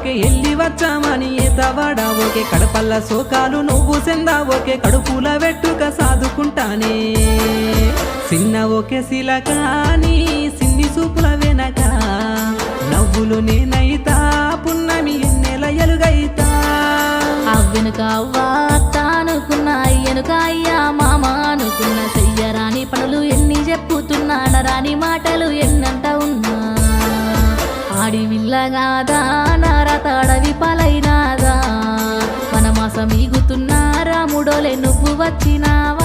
okay ఎల్లి వచ్చామని ఏతవాడా okay Kadapalla సోకాలు నువ్వు సెందా ఓకే కడుపుల వెట్టుక సాదుకుంటానే చిన్న ఓకే శిలకాని సిన్ని సూపుల వెనక నవ్వులు నేనైతా పున్నమి ఎన్నెల ఎలుగైతా అవ్వెనుక అవ్వా అత్త అనుకున్నా అయ్యనుక అయ్యా మామ అనుకున్నా చెయ్యరాని పనులు ఎన్ని చెప్పుతున్నా నరాని మాటలు ఎన్నంట ఉన్నా ఆడి విల్లగాదా నారత అడవి పాలైనాదా వనమాసం ఈగుతున్నా రాముడోలే నువ్వు వచ్చినావా